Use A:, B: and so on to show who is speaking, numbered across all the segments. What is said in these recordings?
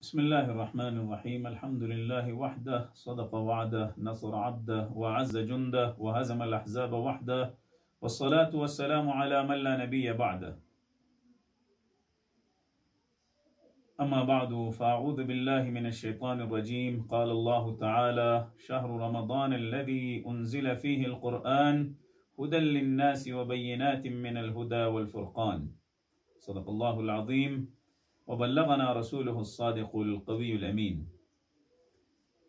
A: بسم الله الرحمن الرحيم. الحمد لله وحده، صدق وعده، نصر عبده، وعز جنده، وهزم الأحزاب وحده، والصلاة والسلام على من لا نبي بعده. أما بعد، فأعوذ بالله من الشيطان الرجيم. قال الله تعالى: شهر رمضان الذي أنزل فيه القرآن هدى للناس وبينات من الهدى والفرقان. صدق الله العظيم وبلغنا رسوله الصادق القوي الأمين.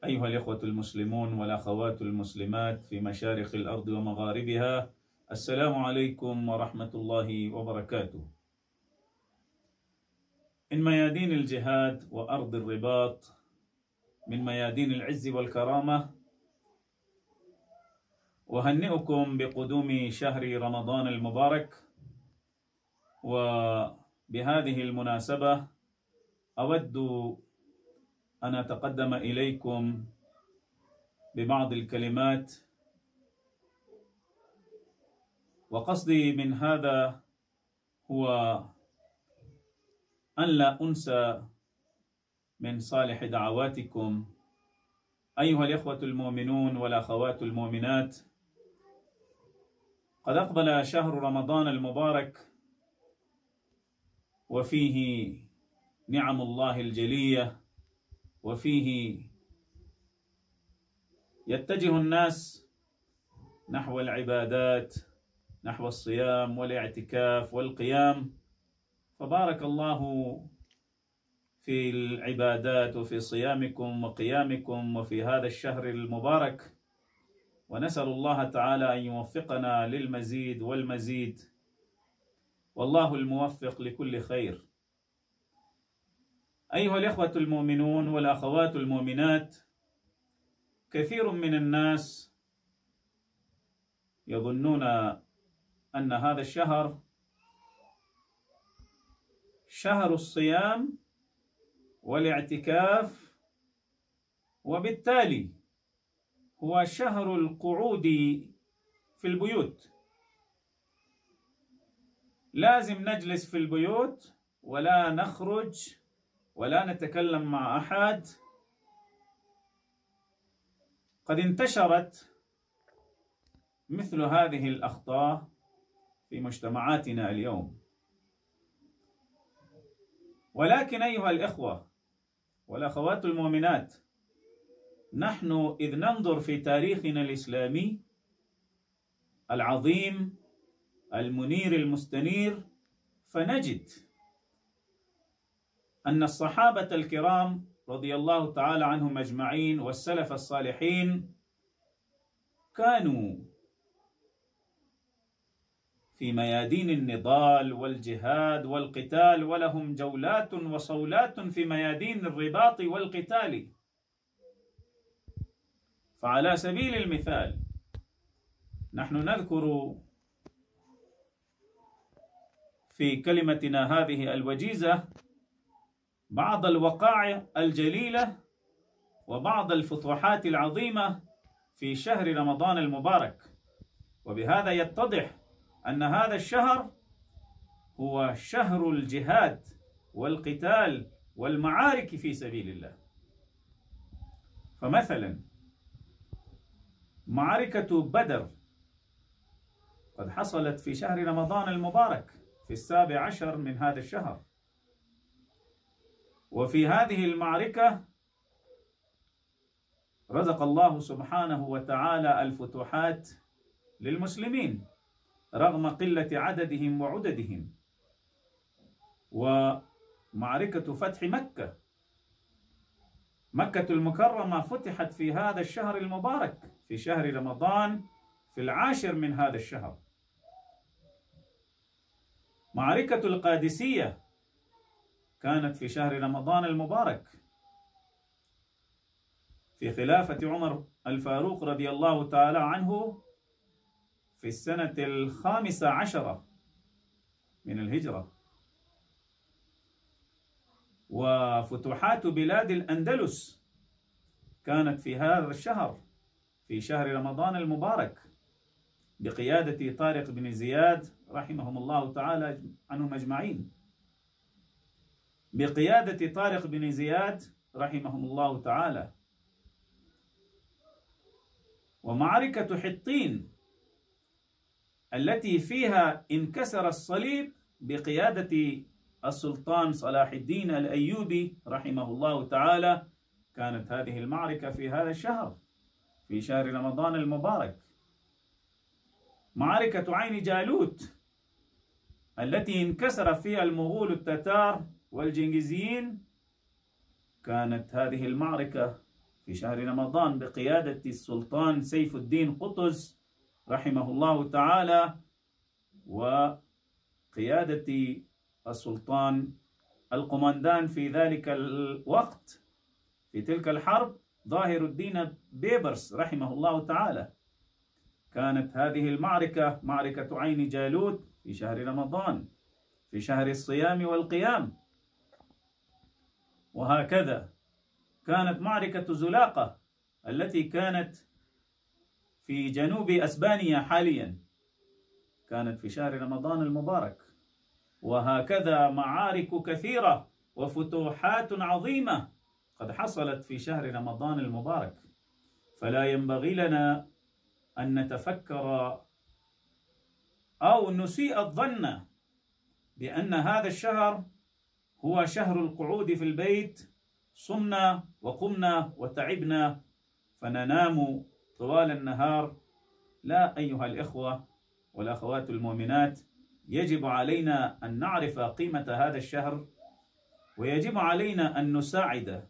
A: أيها الإخوة المسلمون والأخوات المسلمات في مشارق الأرض ومغاربها، السلام عليكم ورحمة الله وبركاته. من ميادين الجهاد وأرض الرباط، من ميادين العز والكرامة، أهنئكم بقدوم شهر رمضان المبارك. وبهذه المناسبة أود أن أتقدم إليكم ببعض الكلمات، وقصدي من هذا هو أن لا أنسى من صالح دعواتكم أيها الإخوة المؤمنون والأخوات المؤمنات. قد أقبل شهر رمضان المبارك، وفيه نعم الله الجلية، وفيه يتجه الناس نحو العبادات، نحو الصيام والاعتكاف والقيام. فبارك الله في العبادات وفي صيامكم وقيامكم وفي هذا الشهر المبارك، ونسأل الله تعالى أن يوفقنا للمزيد والمزيد، والله الموفق لكل خير. أيها الإخوة المؤمنون والأخوات المؤمنات، كثير من الناس يظنون أن هذا الشهر شهر الصيام والاعتكاف، وبالتالي هو شهر القعود في البيوت. لازم نجلس في البيوت ولا نخرج ولا نتكلم مع أحد. قد انتشرت مثل هذه الأخطاء في مجتمعاتنا اليوم، ولكن أيها الإخوة والأخوات المؤمنات، نحن إذ ننظر في تاريخنا الإسلامي العظيم المنير المستنير، فنجد أن الصحابة الكرام رضي الله تعالى عنهم أجمعين والسلف الصالحين كانوا في ميادين النضال والجهاد والقتال، ولهم جولات وصولات في ميادين الرباط والقتال. فعلى سبيل المثال نحن نذكر في كلمتنا هذه الوجيزة بعض الوقائع الجليلة وبعض الفتوحات العظيمة في شهر رمضان المبارك، وبهذا يتضح أن هذا الشهر هو شهر الجهاد والقتال والمعارك في سبيل الله. فمثلا معركة بدر قد حصلت في شهر رمضان المبارك في 17 من هذا الشهر، وفي هذه المعركة رزق الله سبحانه وتعالى الفتوحات للمسلمين رغم قلة عددهم وعددهم. ومعركة فتح مكة، مكة المكرمة فتحت في هذا الشهر المبارك في شهر رمضان في 10 من هذا الشهر. معركة القادسية كانت في شهر رمضان المبارك في خلافة عمر الفاروق رضي الله تعالى عنه في السنة 15 من الهجرة. وفتوحات بلاد الأندلس كانت في هذا الشهر في شهر رمضان المبارك بقيادة طارق بن زياد رحمهم الله تعالى عنهم أجمعين. بقيادة طارق بن زياد رحمهم الله تعالى، ومعركة حطين التي فيها انكسر الصليب بقيادة السلطان صلاح الدين الأيوبي رحمه الله تعالى، كانت هذه المعركة في هذا الشهر، في شهر رمضان المبارك. معركة عين جالوت التي انكسر فيها المغول التتار والجنكيزيين، كانت هذه المعركة في شهر رمضان بقيادة السلطان سيف الدين قطز رحمه الله تعالى، وقيادة السلطان القماندان في ذلك الوقت في تلك الحرب ظاهر الدين بيبرس رحمه الله تعالى. كانت هذه المعركة معركة عين جالوت في شهر رمضان، في شهر الصيام والقيام. وهكذا كانت معركة زلاقة التي كانت في جنوب أسبانيا حاليا، كانت في شهر رمضان المبارك. وهكذا معارك كثيرة وفتوحات عظيمة قد حصلت في شهر رمضان المبارك. فلا ينبغي لنا أن نتفكر أو نسيء الظن بأن هذا الشهر هو شهر القعود في البيت، صمنا وقمنا وتعبنا فننام طوال النهار. لا أيها الإخوة والأخوات المؤمنات، يجب علينا أن نعرف قيمة هذا الشهر، ويجب علينا أن نساعد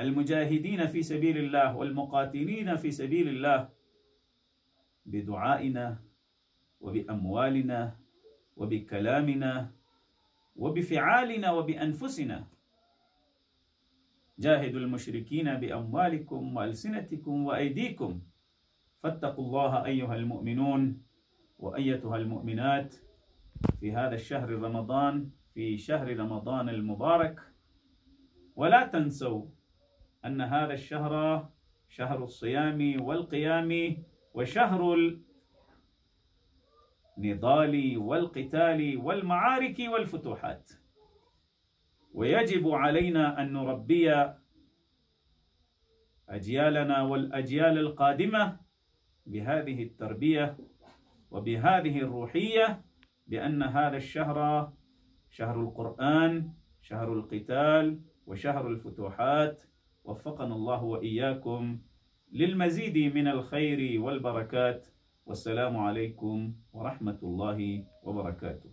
A: المجاهدين في سبيل الله والمقاتلين في سبيل الله بدعائنا وبأموالنا وبكلامنا وبفعالنا وبأنفسنا. جاهدوا المشركين بأموالكم وألسنتكم وأيديكم، فاتقوا الله أيها المؤمنون وأيتها المؤمنات في هذا الشهر رمضان، في شهر رمضان المبارك. ولا تنسوا أن هذا الشهر شهر الصيام والقيام، وشهر النضال والقتال والمعارك والفتوحات. ويجب علينا أن نربي أجيالنا والأجيال القادمة بهذه التربية وبهذه الروحية، بأن هذا الشهر شهر القرآن، شهر القتال، وشهر الفتوحات. وفقنا الله وإياكم للمزيد من الخير والبركات. والسلام عليكم ورحمة الله وبركاته.